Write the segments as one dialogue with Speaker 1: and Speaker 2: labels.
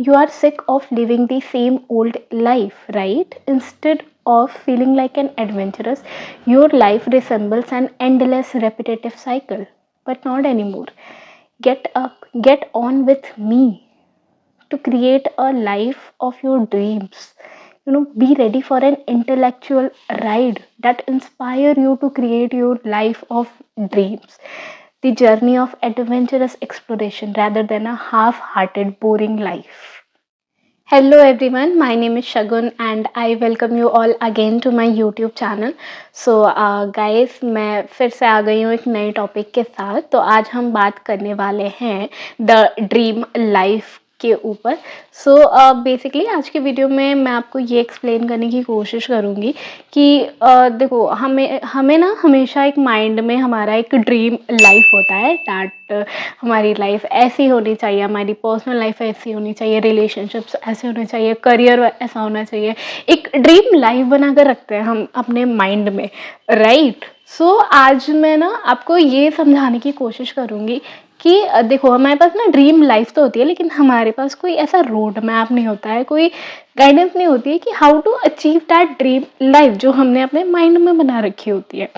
Speaker 1: you are sick of living the same old life, right? Instead of feeling like an adventurous, your life resembles an endless repetitive cycle. But not anymore. Get up, get on with me to create a life of your dreams. Be ready for an intellectual ride that inspire you to create your life of dreams. The journey of adventurous exploration rather than a half-hearted boring life. Hello everyone, my name is Shagun and I welcome you all again to my YouTube channel. So guys, मैं फिर से आ गई हूँ एक नए topic के साथ. तो आज हम बात करने वाले हैं द ड्रीम लाइफ के ऊपर. सो बेसिकली आज के वीडियो में मैं आपको ये एक्सप्लेन करने की कोशिश करूँगी कि देखो हमें हमें ना हमेशा एक माइंड में हमारा एक ड्रीम लाइफ होता है दैट हमारी लाइफ ऐसी होनी चाहिए, हमारी पर्सनल लाइफ ऐसी होनी चाहिए, रिलेशनशिप्स ऐसे होने चाहिए, करियर ऐसा होना चाहिए. एक ड्रीम लाइफ बनाकर रखते हैं हम अपने माइंड में, राइट? सो आज मैं ना आपको ये समझाने की कोशिश करूँगी कि देखो हमारे पास ना ड्रीम लाइफ तो होती है, लेकिन हमारे पास कोई ऐसा रोड मैप नहीं होता है, कोई गाइडेंस नहीं होती है कि how to achieve that dream life जो हमने अपने माइंड में बना रखी होती है.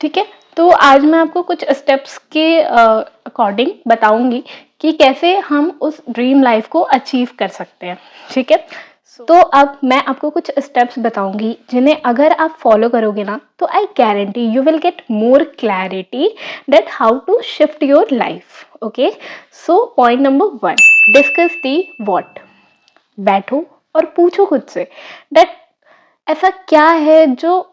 Speaker 1: ठीक है, तो आज मैं आपको कुछ स्टेप्स के अकॉर्डिंग बताऊंगी कि कैसे हम उस ड्रीम लाइफ को अचीव कर सकते हैं. ठीक है, तो अब मैं आपको कुछ स्टेप्स बताऊंगी जिन्हें अगर आप फॉलो करोगे ना तो I guarantee you will get more clarity that how to shift your life. Okay, so point number 1, discuss the what. बैठो और पूछो खुद से दैट ऐसा क्या है जो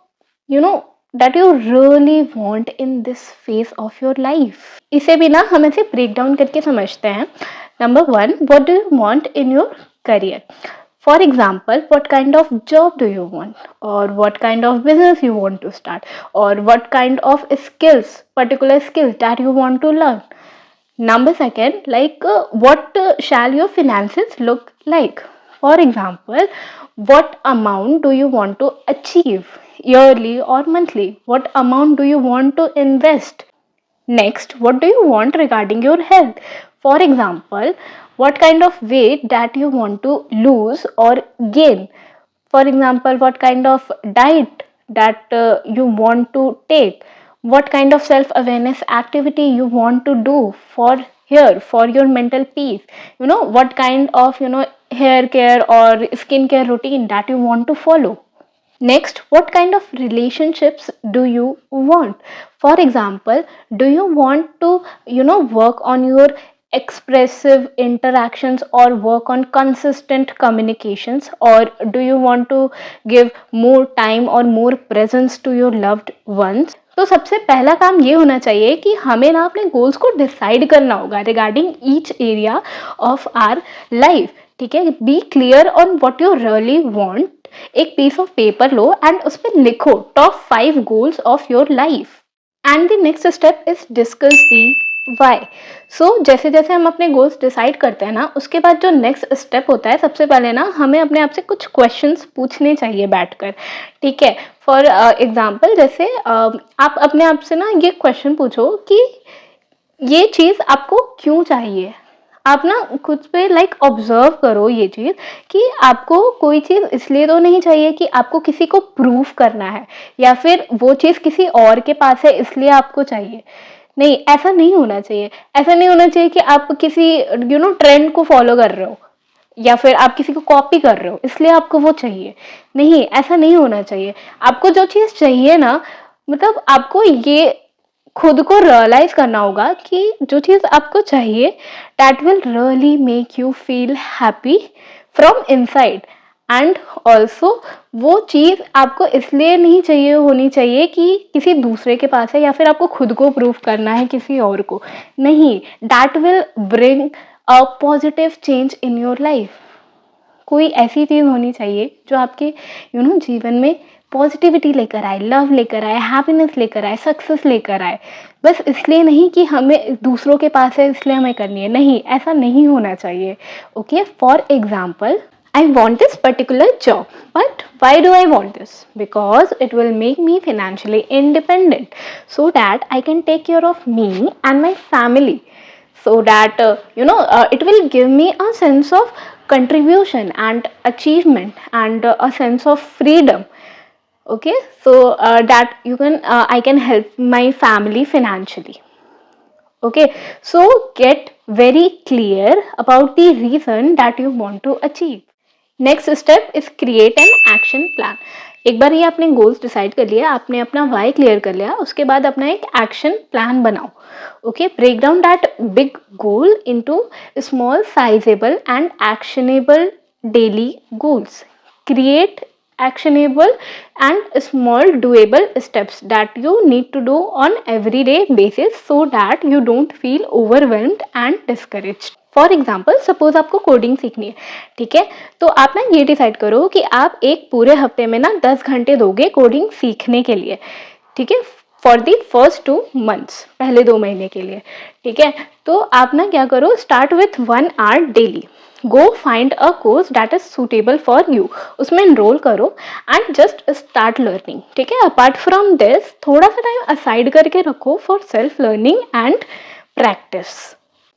Speaker 1: that you really want in this phase of your life. इसे भी ना हम ऐसे ब्रेक डाउन करके समझते हैं. Number 1, what do you want in your career? For example, what kind of job do you want, or what kind of business you want to start, or what kind of skills, particular skills that you want to learn. Number 2, like what shall your finances look like? For example, what amount do you want to achieve yearly or monthly? What amount do you want to invest? Next, what do you want regarding your health? For example, what kind of weight that you want to lose or gain? For example, what kind of diet that you want to take? What kind of self awareness activity you want to do for your mental peace? What kind of hair care or skin care routine that you want to follow. Next, what kind of relationships do you want? For example, do you want to work on your expressive interactions or work on consistent communications, or do you want to give more time or more presence to your loved ones? तो सबसे पहला काम ये होना चाहिए कि हमें ना अपने गोल्स को डिसाइड करना होगा regarding each area of our life. ठीक है, be clear on what you really want. एक पीस ऑफ पेपर लो एंड उस पर लिखो top 5 goals of your life. And the next step is discuss the why. So जैसे जैसे हम अपने गोल्स डिसाइड करते हैं ना, उसके बाद जो नेक्स्ट स्टेप होता है, सबसे पहले ना हमें अपने आप से कुछ क्वेश्चंस पूछने चाहिए बैठकर. ठीक है, फॉर एग्जाम्पल जैसे आप अपने आप से ना ये क्वेश्चन पूछो कि ये चीज़ आपको क्यों चाहिए. आप ना खुद पे ऑब्जर्व करो ये चीज़ कि आपको कोई चीज़ इसलिए तो नहीं चाहिए कि आपको किसी को प्रूव करना है, या फिर वो चीज़ किसी और के पास है इसलिए आपको चाहिए. नहीं, ऐसा नहीं होना चाहिए. ऐसा नहीं होना चाहिए कि आप किसी ट्रेंड को फॉलो कर रहे हो या फिर आप किसी को कॉपी कर रहे हो इसलिए आपको वो चाहिए. नहीं, ऐसा नहीं होना चाहिए. आपको जो चीज़ चाहिए ना, मतलब आपको ये खुद को रियलाइज करना होगा कि जो चीज़ आपको चाहिए that will really make you feel happy from inside. And also वो चीज़ आपको इसलिए नहीं चाहिए होनी चाहिए कि किसी दूसरे के पास है या फिर आपको खुद को प्रूव करना है किसी और को. नहीं, that will bring a positive change in your life. कोई ऐसी चीज़ होनी चाहिए जो आपके जीवन में पॉजिटिविटी लेकर आए, लव लेकर आए, हैप्पीनेस लेकर आए, सक्सेस लेकर आए. बस इसलिए नहीं कि हमें दूसरों के पास है इसलिए हमें करनी है. नहीं, ऐसा नहीं होना चाहिए. Okay, for example, I want this particular job, but why do I want this? Because it will make me financially independent so that I can take care of me and my family. So that it will give me a sense of contribution and achievement and a sense of freedom. Okay, so that you can I can help my family financially. Okay, so get very clear about the reason that you want to achieve. Next step is create an action plan. एक बार ये आपने goals decide कर लिया, आपने अपना Y clear कर लिया, उसके बाद अपना एक एक्शन प्लान बनाओ. Okay, break down that big goal into small sizable and actionable daily goals. Create actionable and small doable steps that you need to do on everyday basis so that you don't feel overwhelmed and discouraged. For example, suppose आपको coding सीखनी है, ठीक है, तो आप ना ये decide करो कि आप एक पूरे हफ्ते में ना 10 घंटे दोगे कोडिंग सीखने के लिए. ठीक है, फॉर दी फर्स्ट 2 months, पहले 2 महीने के लिए. ठीक है, तो आप ना क्या करो, start with 1 hour daily. Go find a course that is suitable for you, उसमें इनरोल करो एंड जस्ट स्टार्ट लर्निंग. ठीक है, अपार्ट फ्रॉम दिस थोड़ा सा टाइम असाइड करके रखो for self learning and practice.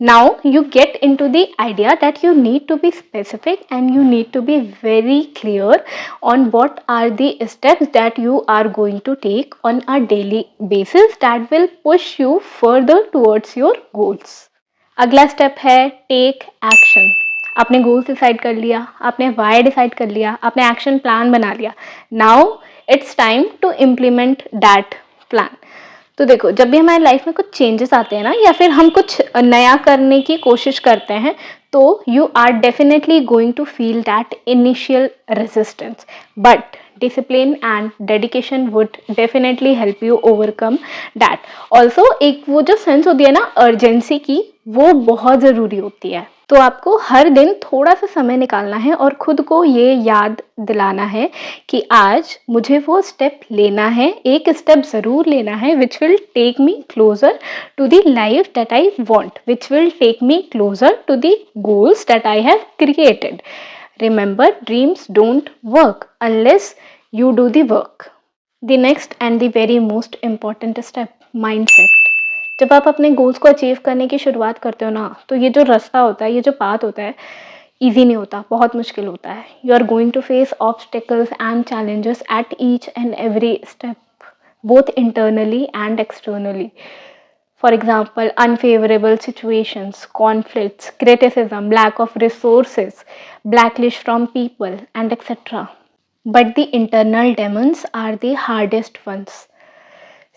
Speaker 1: Now you get into the idea that you need to be specific and you need to be very clear on what are the steps that you are going to take on a daily basis that will push you further towards your goals. अगला step है take action. आपने goals decide कर लिया, आपने Y decide कर लिया, आपने action plan बना लिया. Now it's time to implement that plan. तो देखो, जब भी हमारी लाइफ में कुछ चेंजेस आते हैं ना, या फिर हम कुछ नया करने की कोशिश करते हैं, तो you are definitely going to feel that initial resistance, but discipline and dedication would definitely help you overcome that. Also एक वो जो सेंस होती है ना अर्जेंसी की, वो बहुत ज़रूरी होती है. तो आपको हर दिन थोड़ा सा समय निकालना है और खुद को ये याद दिलाना है कि आज मुझे वो स्टेप लेना है, एक स्टेप ज़रूर लेना है which will take me closer to the life that I want, which will take me closer to the goals that I have created. Remember, dreams don't work unless you do the work. The next and the very most important step, mindset. जब आप अपने goals को achieve करने की शुरुआत करते हो ना, तो ये जो रास्ता होता है, ये जो पाथ होता है, ईजी नहीं होता, बहुत मुश्किल होता है. You are going to face obstacles and challenges at each and every step, both internally and externally. For example, unfavorable situations, conflicts, criticism, lack of resources, blacklist from people, and etc. But the internal demons are the hardest ones.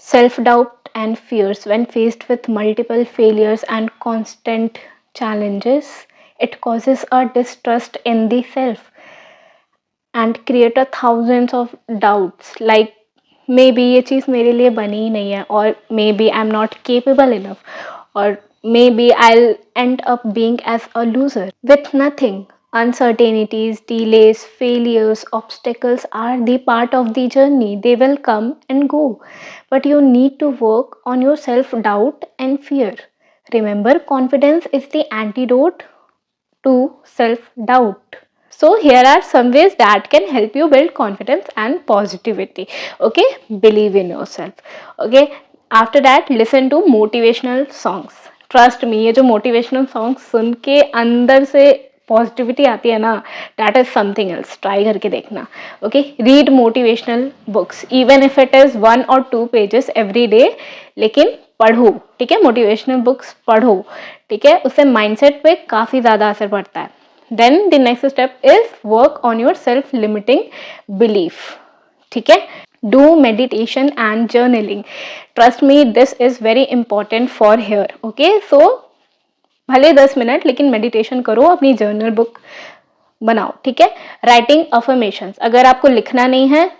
Speaker 1: Self-doubt and fears when faced with multiple failures and constant challenges, it causes a distrust in the self and create a thousands of doubts like maybe ये चीज़ मेरे लिए बनी ही नहीं है, और maybe I am not capable enough, और maybe I end up being as a loser with nothing. Uncertainties, delays, failures, obstacles are the part of the journey. They will come and go. But you need to work on your self-doubt and fear. Remember, confidence is the antidote to self-doubt. So here are some ways that can help you build confidence and positivity. Okay, believe in yourself. Okay, after that listen to motivational songs. Trust me, ये जो motivational songs सुन के अंदर से positivity आती है ना, that is something else. Try करके देखना. Okay, read motivational books even if it is 1 or 2 pages every day, लेकिन पढ़ो. ठीक है, मोटिवेशनल बुक्स पढ़ो. ठीक है, उससे माइंडसेट पे काफ़ी ज़्यादा असर पड़ता है. Then the next step is work on your self limiting belief. ठीक है, do meditation and journaling. Trust me, this is very important for here. Okay, so भले 10 मिनट लेकिन मेडिटेशन करो, अपनी जर्नल बुक बनाओ. ठीक है, राइटिंग अफर्मेशंस. अगर आपको लिखना नहीं है,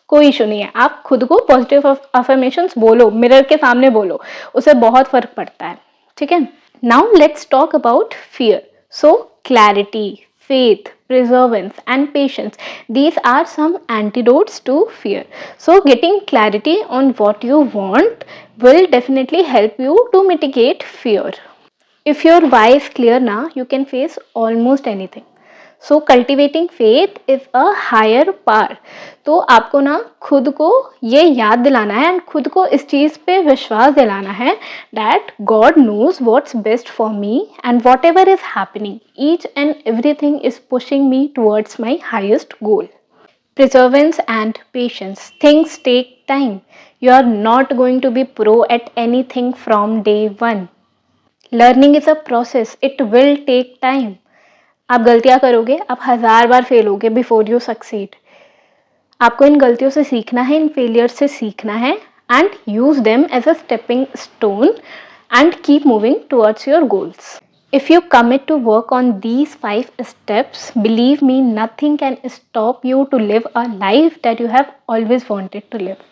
Speaker 1: कोई इशू नहीं है, आप खुद को पॉजिटिव अफर्मेशंस बोलो, मिरर के सामने बोलो, उससे बहुत फर्क पड़ता है. ठीक है, now let's talk about fear. So clarity, faith, perseverance and patience, these are some antidotes to fear. So getting clarity on what you want will definitely help you to mitigate fear. If your why is clear now, you can face almost anything. So cultivating faith is a higher power. तो आपको ना खुद को ये याद दिलाना है and खुद को इस चीज़ पे विश्वास दिलाना है that God knows what's best for me and whatever is happening each and everything is pushing me towards my highest goal. Perseverance and patience. Things take time. You are not going to be pro at anything from day one. Learning is a process. It will take time. आप गलतियां करोगे, आप 1000 बार fail होगे before you succeed. आपको इन गलतियों से सीखना है, इन फेलियर से सीखना है and use them as a stepping stone and keep moving towards your goals. If you commit to work on these 5 steps, believe me, nothing can stop you to live a life that you have always wanted to live.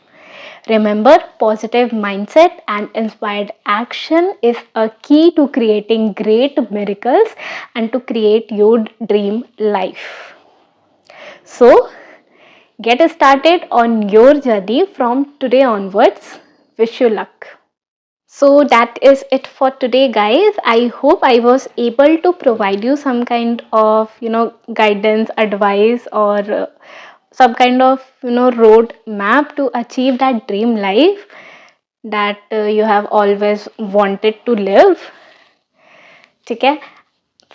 Speaker 1: Remember, positive mindset and inspired action is a key to creating great miracles and to create your dream life. So, get started on your journey from today onwards. Wish you luck. So that is it for today, guys. I hope I was able to provide you some kind of guidance, advice, or some kind of road map to achieve that dream life that you have always wanted to live. ठीक है,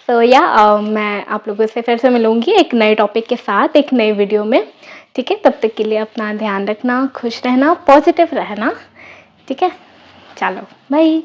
Speaker 1: तो या मैं आप लोगों से फिर से मिलूंगी एक नए टॉपिक के साथ एक नए वीडियो में। ठीक है, तब तक के लिए अपना ध्यान रखना, खुश रहना, पॉजिटिव रहना। ठीक है, चलो बाय।